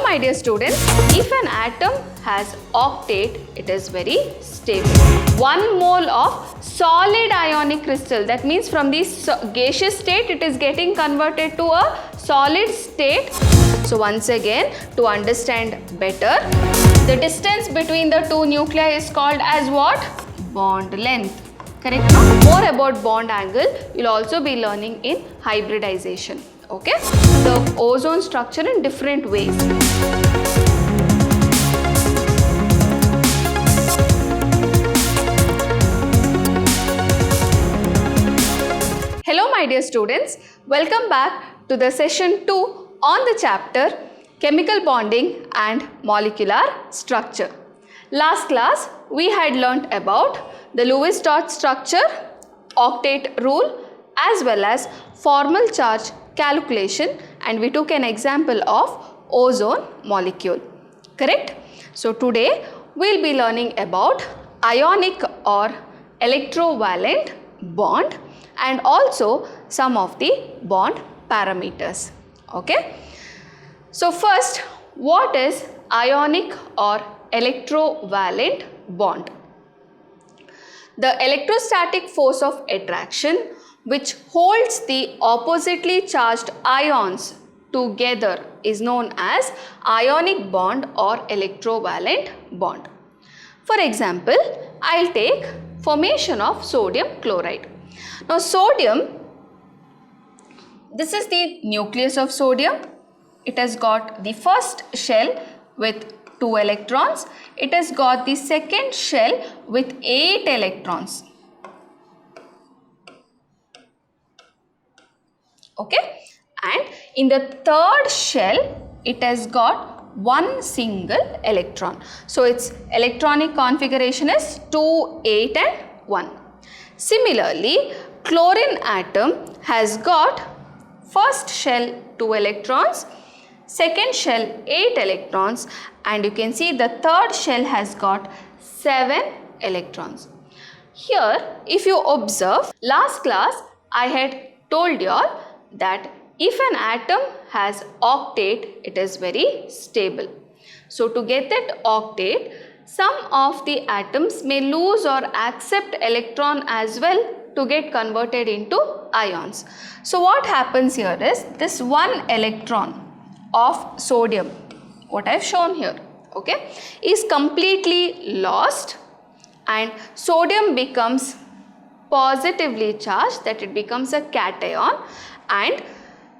my dear students, if an atom has octet, it is very stable. 1 mole of solid ionic crystal, that means from the gaseous state it is getting converted to a solid state. So once again, to understand better, the distance between the two nuclei is called as what? Bond length. Correct? More about bond angle you will also be learning in hybridization. Okay? The ozone structure in different ways. Hello my dear students, welcome back to the session 2 on the chapter Chemical Bonding and Molecular Structure. Last class we had learnt about the Lewis dot structure, octet rule as well as formal charge calculation, and we took an example of ozone molecule. Correct? So today we will be learning about ionic or electrovalent bond and also some of the bond parameters. Okay? So first, what is ionic or electrovalent bond? The electrostatic force of attraction which holds the oppositely charged ions together is known as ionic bond or electrovalent bond. For example, I will take formation of sodium chloride. Now sodium, this is the nucleus of sodium. It has got the first shell with 2 electrons. It has got the second shell with 8 electrons. Okay, and in the third shell it has got 1 single electron. So its electronic configuration is 2, 8 and 1. Similarly, chlorine atom has got first shell 2 electrons, second shell 8 electrons, and you can see the third shell has got 7 electrons. Here if you observe, last class I had told you all that if an atom has octet, it is very stable. So to get that octet, some of the atoms may lose or accept electron as well to get converted into ions. So what happens here is this 1 electron of sodium, what I have shown here, okay, is completely lost and sodium becomes positively charged, that it becomes a cation, and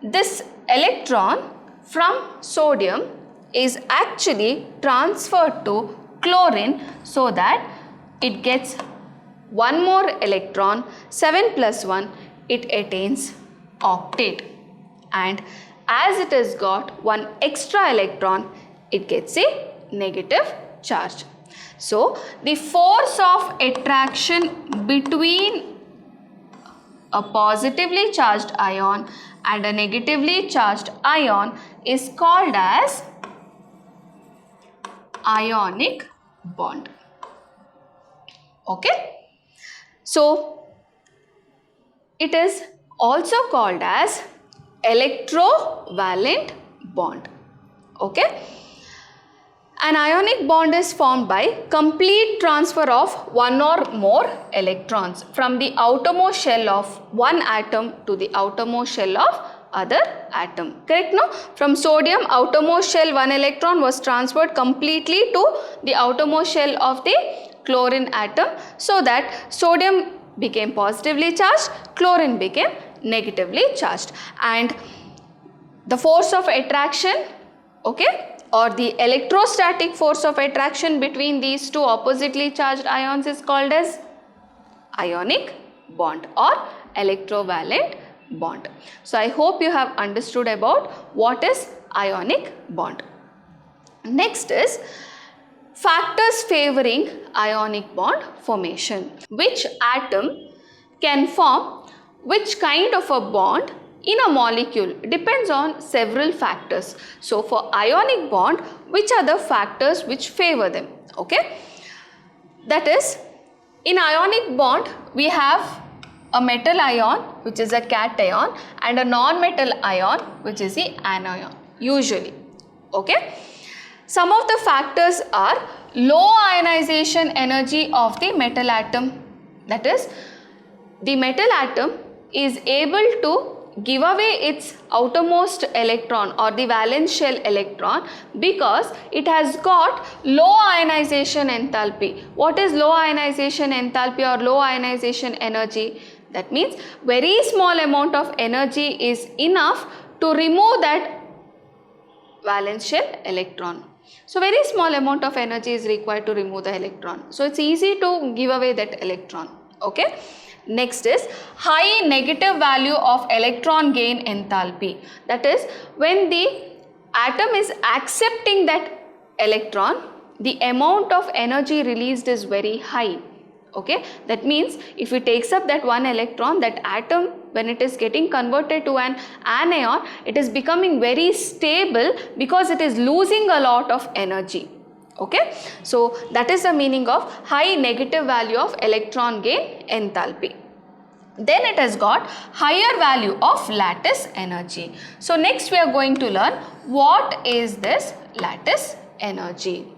this electron from sodium is actually transferred to chlorine so that it gets 1 more electron, 7 plus 1, it attains octet, and as it has got 1 extra electron, it gets a negative charge. So the force of attraction between a positively charged ion and a negatively charged ion is called as ionic bond. Okay? So it is also called as electrovalent bond. Okay? An ionic bond is formed by complete transfer of 1 or more electrons from the outermost shell of one atom to the outermost shell of other atom. Correct, no? From sodium, outermost shell 1 electron was transferred completely to the outermost shell of the chlorine atom, so that sodium became positively charged, chlorine became negatively charged, and the force of attraction, okay, or the electrostatic force of attraction between these two oppositely charged ions is called as ionic bond or electrovalent bond. So I hope you have understood about what is ionic bond. Next is factors favoring ionic bond formation. Which atom can form which kind of a bond in a molecule depends on several factors. So for ionic bond, which are the factors which favor them? Okay, that is, in ionic bond we have a metal ion which is a cation and a non-metal ion which is the anion usually. Okay, Some of the factors are low ionization energy of the metal atom. That is, the metal atom is able to give away its outermost electron or the valence shell electron because it has got low ionization enthalpy. What is low ionization enthalpy or low ionization energy? That means very small amount of energy is enough to remove that valence shell electron. So very small amount of energy is required to remove the electron. So it's easy to give away that electron. Okay. Next is high negative value of electron gain enthalpy. That is, when the atom is accepting that electron, the amount of energy released is very high. Okay, that means if it takes up that one electron, that atom, when it is getting converted to an anion, it is becoming very stable because it is losing a lot of energy. Okay, so that is the meaning of high negative value of electron gain enthalpy. Then it has got higher value of lattice energy. So next we are going to learn what is this lattice energy.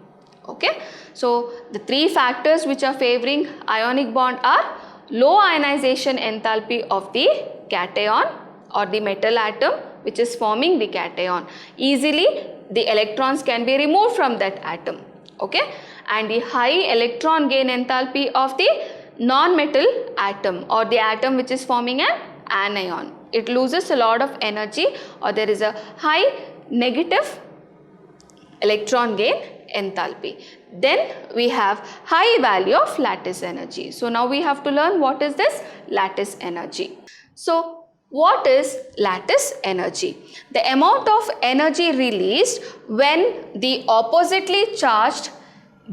Okay, so the three factors which are favoring ionic bond are low ionization enthalpy of the cation or the metal atom which is forming the cation. Easily the electrons can be removed from that atom. Okay, and the high electron gain enthalpy of the non-metal atom or the atom which is forming an anion. It loses a lot of energy or there is a high negative electron gain enthalpy. Then we have high value of lattice energy. So now we have to learn what is this lattice energy. So what is lattice energy? The amount of energy released when the oppositely charged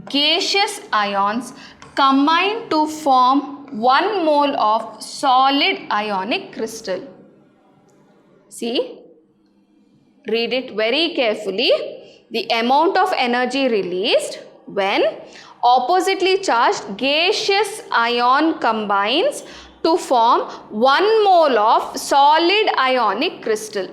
gaseous ions combine to form 1 mole of solid ionic crystal. See, read it very carefully. The amount of energy released when oppositely charged gaseous ion combines to form 1 mole of solid ionic crystal.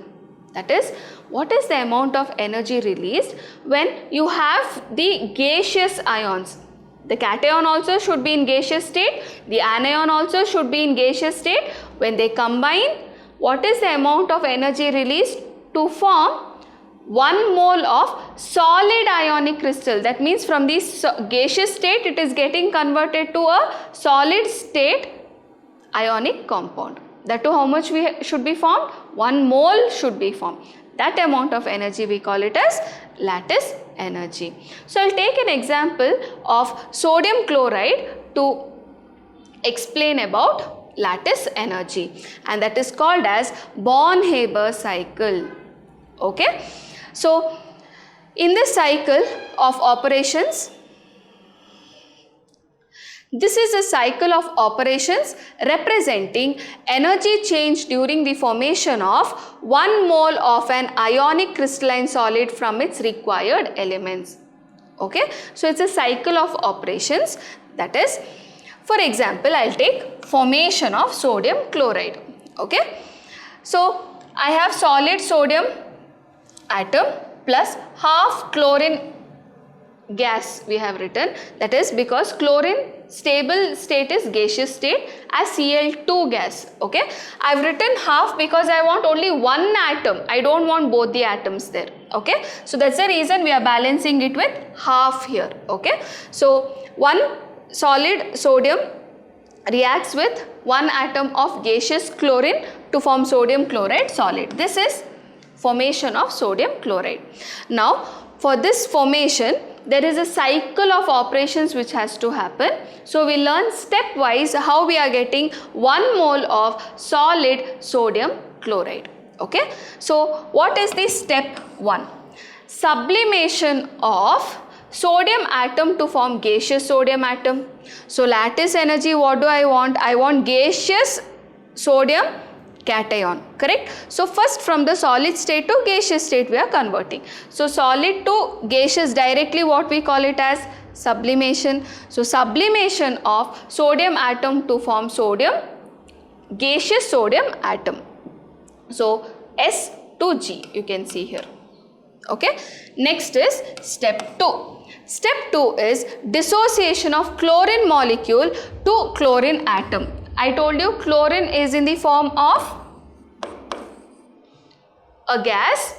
That is, what is the amount of energy released when you have the gaseous ions? The cation also should be in gaseous state, the anion also should be in gaseous state. When they combine, what is the amount of energy released to form 1 mole of solid ionic crystal? That means from this gaseous state it is getting converted to a solid state ionic compound. That too, how much should be formed? 1 mole should be formed. That amount of energy we call it as lattice energy. So I'll take an example of sodium chloride to explain about lattice energy, and that is called as Born-Haber cycle. Okay, so in this cycle of operations, this is a cycle of operations representing energy change during the formation of 1 mole of an ionic crystalline solid from its required elements. Okay, so it's a cycle of operations. That is, for example, I'll take formation of sodium chloride. Okay, so I have solid sodium atom plus half chlorine gas we have written. That is because chlorine stable state is gaseous state as Cl2 gas. Okay, I've written half because I want only one atom. I don't want both the atoms there. Okay, so that's the reason we are balancing it with half here. Okay, so one solid sodium reacts with one atom of gaseous chlorine to form sodium chloride solid. This is formation of sodium chloride. Now for this formation there is a cycle of operations which has to happen. So we learn stepwise how we are getting 1 mole of solid sodium chloride. Okay, so what is the step 1? Sublimation of sodium atom to form gaseous sodium atom. So lattice energy, what do I want? I want gaseous sodium cation, correct? So first from the solid state to gaseous state we are converting. So solid to gaseous directly, what we call it as sublimation. So sublimation of sodium atom to form sodium, gaseous sodium atom. So S to G you can see here. Okay. Next is step 2. Step 2 is dissociation of chlorine molecule to chlorine atom. I told you chlorine is in the form of a gas.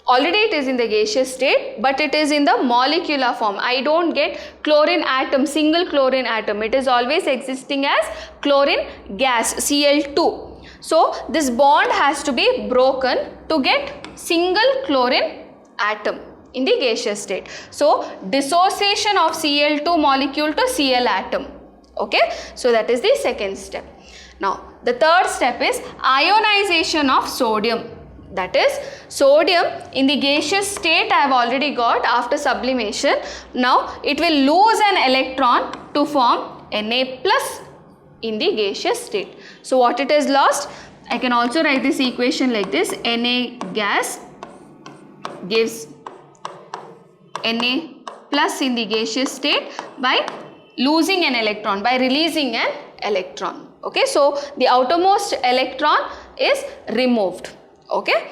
Already it is in the gaseous state, but it is in the molecular form. I don't get chlorine atom, single chlorine atom. It is always existing as chlorine gas, Cl2. So this bond has to be broken to get single chlorine atom in the gaseous state. So dissociation of Cl2 molecule to Cl atom. Okay, so that is the second step. Now the third step is ionization of sodium. That is, sodium in the gaseous state I have already got after sublimation. Now it will lose an electron to form Na plus in the gaseous state. So what it has lost? I can also write this equation like this. Na gas gives Na plus in the gaseous state by losing an electron, by releasing an electron. Okay, so the outermost electron is removed. Okay,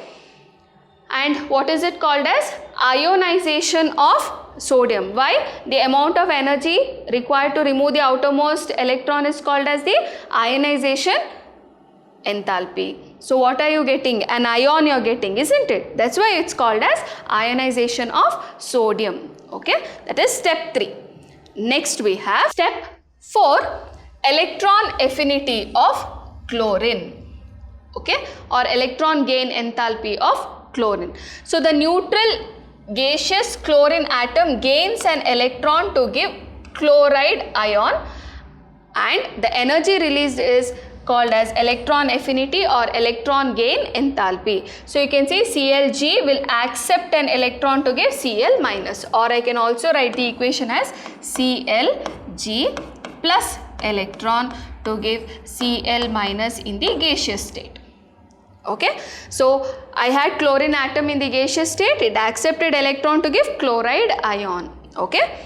and what is it called as? Ionization of sodium. Why? The amount of energy required to remove the outermost electron is called as the ionization enthalpy. So what are you getting? An ion you are getting, isn't it? That's why it's called as ionization of sodium. Okay, that is step 3. Next we have step 4, electron affinity of chlorine. Okay, or electron gain enthalpy of chlorine. So the neutral gaseous chlorine atom gains an electron to give chloride ion, and the energy released is called as electron affinity or electron gain enthalpy. So you can say Clg will accept an electron to give Cl minus, or I can also write the equation as Clg plus electron to give Cl minus in the gaseous state. Okay, so I had chlorine atom in the gaseous state, it accepted electron to give chloride ion. Okay,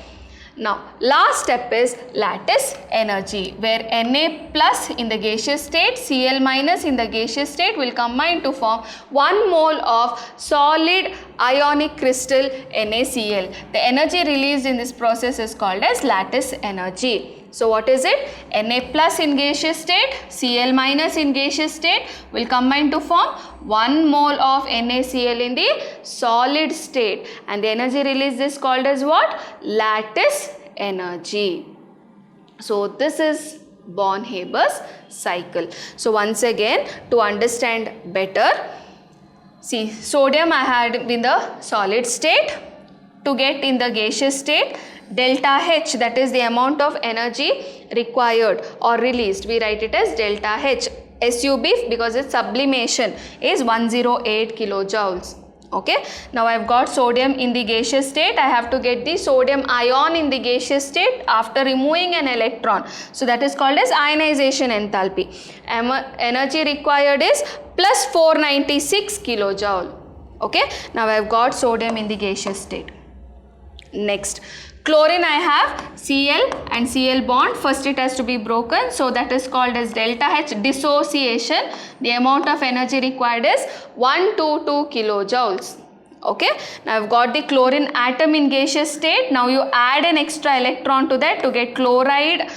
now last step is lattice energy, where Na plus in the gaseous state, Cl minus in the gaseous state will combine to form 1 mole of solid ionic crystal NaCl. The energy released in this process is called as lattice energy. So what is it? Na plus in gaseous state, Cl minus in gaseous state will combine to form 1 mole of NaCl in the solid state, and the energy released is called as what? Lattice energy. So this is Born-Haber's cycle. So once again, to understand better, see, sodium I had in the solid state. To get in the gaseous state, delta H, that is the amount of energy required or released, we write it as delta H. SUB, because its sublimation is 108 kilojoules. Okay, now I have got sodium in the gaseous state. I have to get the sodium ion in the gaseous state after removing an electron. So that is called as ionization enthalpy. Energy required is plus 496 kilojoule. Okay, now I have got sodium in the gaseous state. Next, chlorine I have Cl and Cl bond. First it has to be broken, so that is called as delta H dissociation. The amount of energy required is 122 kilojoules. Okay, now I've got the chlorine atom in gaseous state. Now you add an extra electron to that to get chloride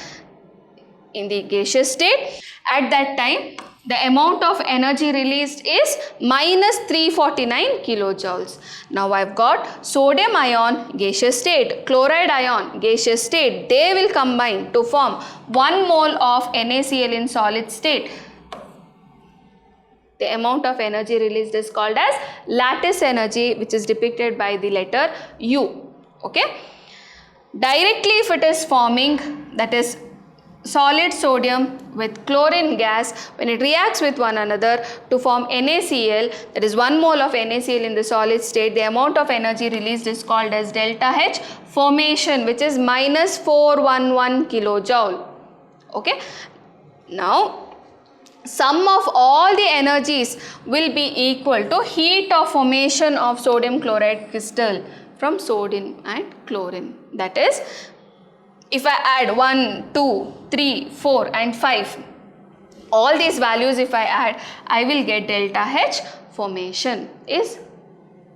in the gaseous state. At that time, the amount of energy released is minus 349 kilojoules. Now I've got sodium ion gaseous state, chloride ion gaseous state. They will combine to form 1 mole of NaCl in solid state. The amount of energy released is called as lattice energy, which is depicted by the letter U. Okay. Directly if it is forming, that is solid sodium with chlorine gas, when it reacts with one another to form NaCl, that is 1 mole of NaCl in the solid state, the amount of energy released is called as delta H formation, which is minus 411 kilojoule. Okay. Now sum of all the energies will be equal to heat of formation of sodium chloride crystal from sodium and chlorine. That is, if I add 1, 2, 3, 4 and 5, all these values if I add, I will get delta H formation is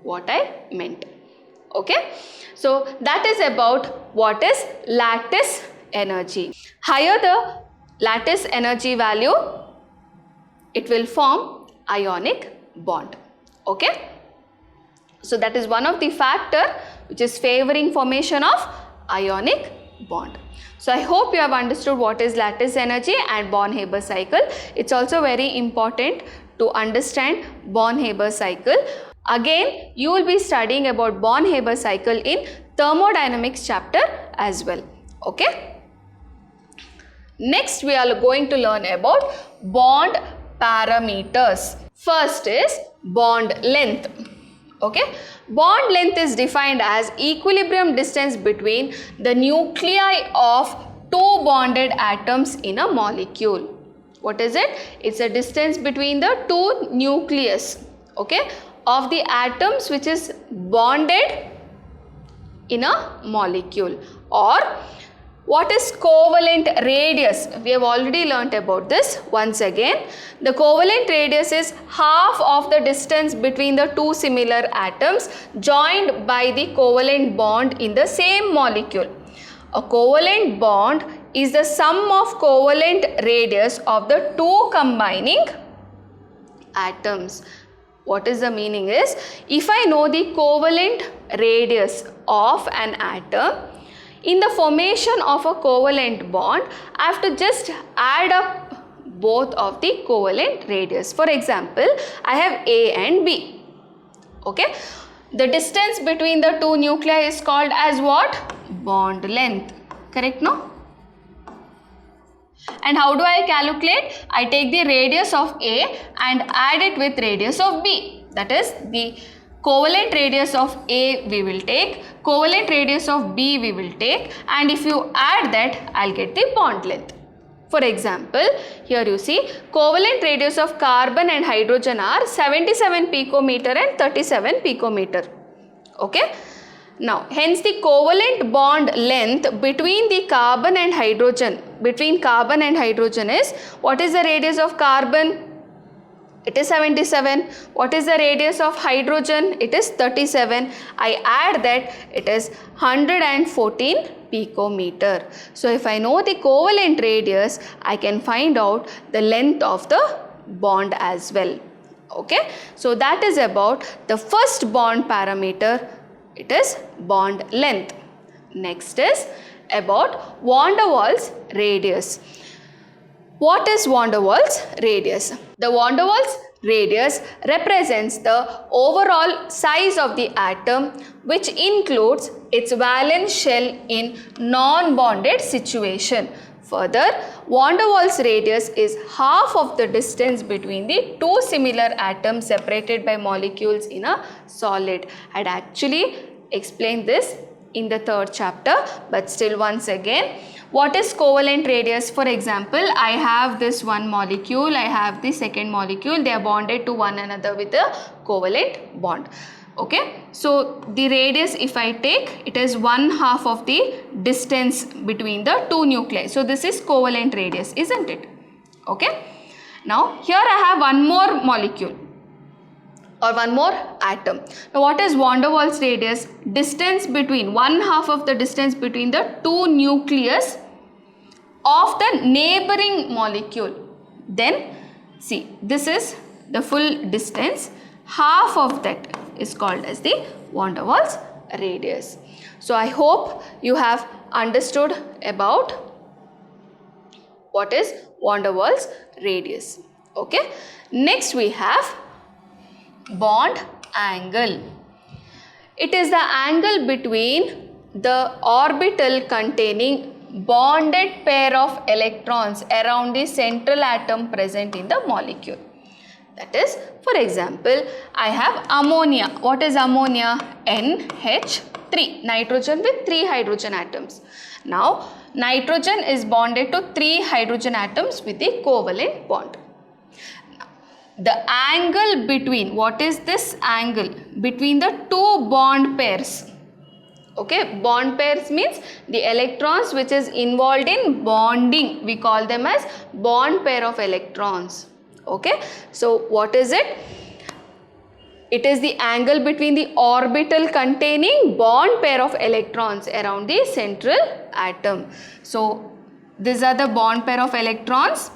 what I meant. Okay, so that is about what is lattice energy. Higher the lattice energy value, it will form ionic bond. Okay, so that is one of the factor which is favoring formation of ionic bond. So I hope you have understood what is lattice energy and Born-Haber cycle. It's also very important to understand Born-Haber cycle. Again, you will be studying about Born-Haber cycle in thermodynamics chapter as well. Okay. Next, we are going to learn about bond parameters. First is bond length. Okay, bond length is defined as equilibrium distance between the nuclei of two bonded atoms in a molecule. What is it? It's a distance between the two nucleus, okay, of the atoms which is bonded in a molecule. Or what is covalent radius? We have already learnt about this. Once again, the covalent radius is half of the distance between the two similar atoms joined by the covalent bond in the same molecule. A covalent bond is the sum of covalent radius of the two combining atoms. What is the meaning is, if I know the covalent radius of an atom, in the formation of a covalent bond, I have to just add up both of the covalent radius. For example, I have A and B. Okay. The distance between the two nuclei is called as what? Bond length. Correct, no? And how do I calculate? I take the radius of A and add it with radius of B. That is, the covalent radius of A we will take, covalent radius of B we will take, and if you add that, I'll get the bond length. For example, here you see covalent radius of carbon and hydrogen are 77 picometer and 37 picometer. Okay. Now, hence the covalent bond length between the carbon and hydrogen, is, what is the radius of carbon? It is 77. What is the radius of hydrogen? It is 37. I add that, it is 114 picometer. So if I know the covalent radius, I can find out the length of the bond as well. Okay. So that is about the first bond parameter. It is bond length. Next is about van der Waals radius. What is van der Waals radius? The van der Waals radius represents the overall size of the atom, which includes its valence shell in non-bonded situation. Further, van der Waals radius is half of the distance between the two similar atoms separated by molecules in a solid. I had actually explained this in the third chapter, but still once again, what is covalent radius? For example, I have this one molecule, I have the second molecule, they are bonded to one another with a covalent bond. Okay, so the radius, if I take, it is 1/2 of the distance between the two nuclei. So this is covalent radius, isn't it? Okay, now here I have one more molecule or one more atom. Now what is van der Waals radius? Distance between 1/2 of the distance between the two nucleus of the neighboring molecule. Then see, this is the full distance, half of that is called as the van der Waals radius. So I hope you have understood about what is van der Waals radius. Okay, next we have bond angle. It is the angle between the orbital containing bonded pair of electrons around the central atom present in the molecule. That is, for example, I have ammonia. What is ammonia? NH3, nitrogen with 3 hydrogen atoms. Now, nitrogen is bonded to 3 hydrogen atoms with the covalent bond. The angle between, what is this angle? Between the two bond pairs. Okay, bond pairs means the electrons which is involved in bonding. We call them as bond pair of electrons. Okay, so what is it? It is the angle between the orbital containing bond pair of electrons around the central atom. So these are the bond pair of electrons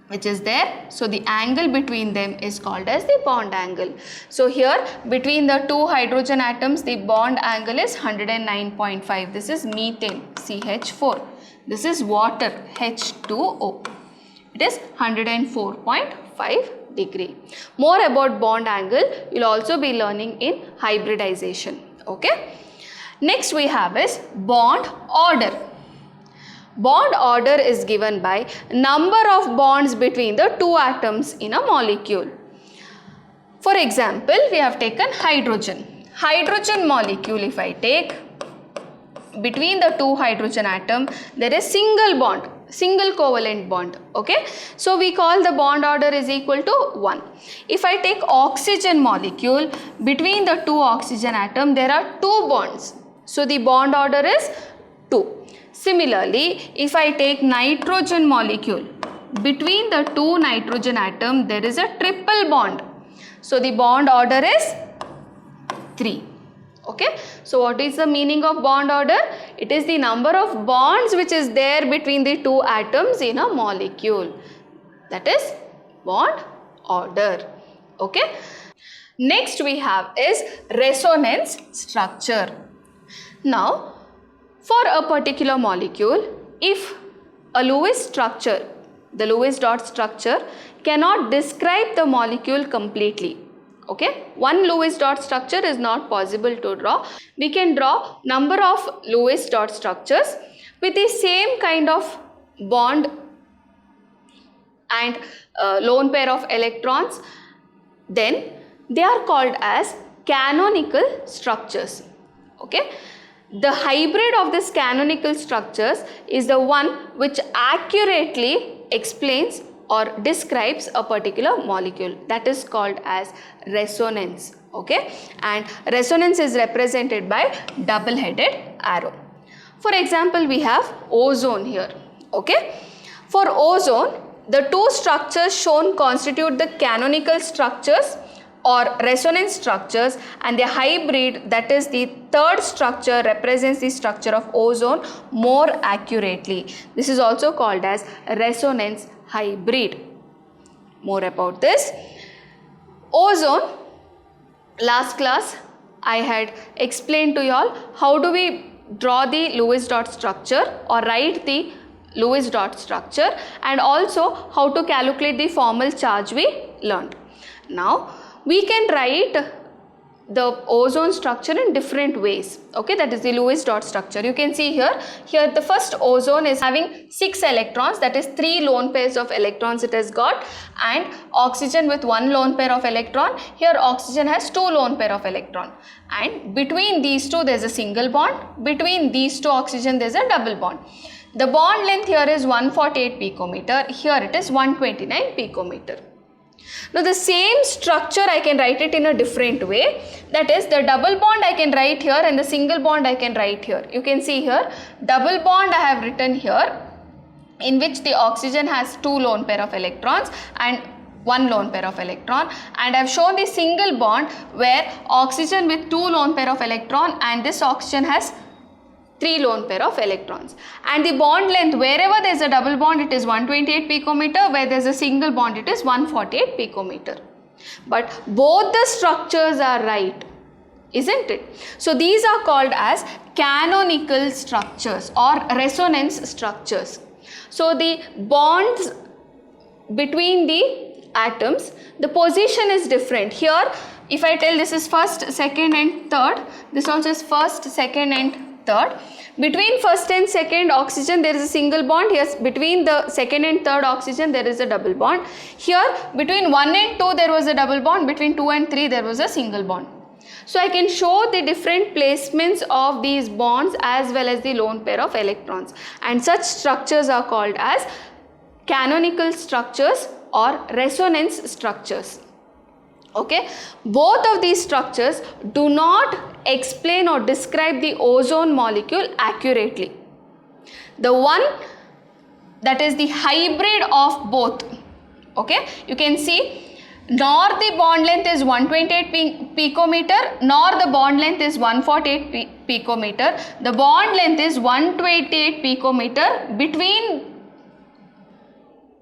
which is there. So the angle between them is called as the bond angle. So here between the two hydrogen atoms the bond angle is 109.5. This is methane CH4. This is water H2O. It is 104.5 degree. More about bond angle you will also be learning in hybridization. Okay. Next we have is bond order. Bond order is given by number of bonds between the two atoms in a molecule. For example, we have taken hydrogen. Hydrogen molecule, if I take, between the two hydrogen atom there is single bond, single covalent bond. Okay, so we call the bond order is equal to 1. If I take oxygen molecule, between the two oxygen atom there are 2 bonds, so the bond order is 2. Similarly, if I take nitrogen molecule, between the two nitrogen atom there is a triple bond, so the bond order is 3. Okay, so what is the meaning of bond order? It is the number of bonds which is there between the two atoms in a molecule. That is bond order. Okay. Next we have is resonance structure. Now, for a particular molecule, if a Lewis structure, the Lewis dot structure cannot describe the molecule completely. Okay, one Lewis dot structure is not possible to draw. We can draw number of Lewis dot structures with the same kind of bond and lone pair of electrons. Then they are called as canonical structures. Okay. The hybrid of these canonical structures is the one which accurately explains or describes a particular molecule. That is called as resonance. Okay, and resonance is represented by double-headed arrow. For example, we have ozone here. Okay, for ozone, the two structures shown constitute the canonical structures or resonance structures, and the hybrid, that is the third structure, represents the structure of ozone more accurately. This is also called as resonance hybrid. More about this. Ozone, last class I had explained to you all how do we draw the Lewis dot structure or write the Lewis dot structure, and also how to calculate the formal charge we learned. Now we can write the ozone structure in different ways. Okay, that is the Lewis dot structure. You can see here the first ozone is having 6 electrons, that is 3 lone pairs of electrons it has got, and oxygen with 1 lone pair of electron. Here oxygen has 2 lone pair of electron, and between these two there is a single bond, between these two oxygen there is a double bond. The bond length here is 148 picometer, here it is 129 picometer. Now the same structure I can write it in a different way, that is the double bond I can write here and the single bond I can write here. You can see here double bond I have written here, in which the oxygen has 2 lone pair of electrons and 1 lone pair of electron, and I have shown the single bond where oxygen with 2 lone pair of electron and this oxygen has 3 lone pair of electrons, and the bond length wherever there is a double bond it is 128 picometer, where there is a single bond it is 148 picometer. But both the structures are right, isn't it? So these are called as canonical structures or resonance structures. So the bonds between the atoms, the position is different. Here if I tell this is first, second and third, this also is first, second and third. Between first and second oxygen there is a single bond. Here between the second and third oxygen there is a double bond. Here between 1 and 2 there was a double bond. Between 2 and 3 there was a single bond. So I can show the different placements of these bonds as well as the lone pair of electrons, and such structures are called as canonical structures or resonance structures. Okay, both of these structures do not explain or describe the ozone molecule accurately. The one that is the hybrid of both. Okay, you can see nor the bond length is 128 picometer, nor the bond length is 148 picometer. The bond length is 128 picometer between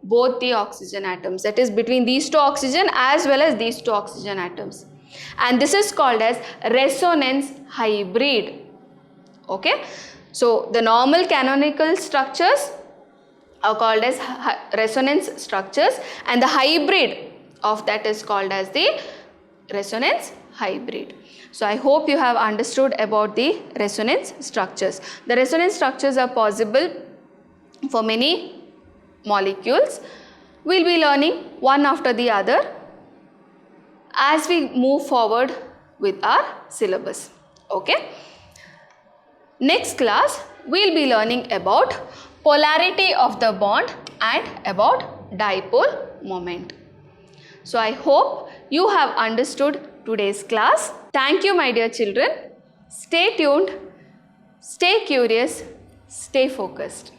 both the oxygen atoms, that is between these two oxygen as well as these two oxygen atoms, and this is called as resonance hybrid. Okay, so the normal canonical structures are called as resonance structures, and the hybrid of that is called as the resonance hybrid. So I hope you have understood about the resonance structures. The resonance structures are possible for many molecules. We'll be learning one after the other as we move forward with our syllabus. Okay. Next class we'll be learning about polarity of the bond and about dipole moment. So I hope you have understood today's class. Thank you, my dear children. Stay tuned, stay curious, stay focused.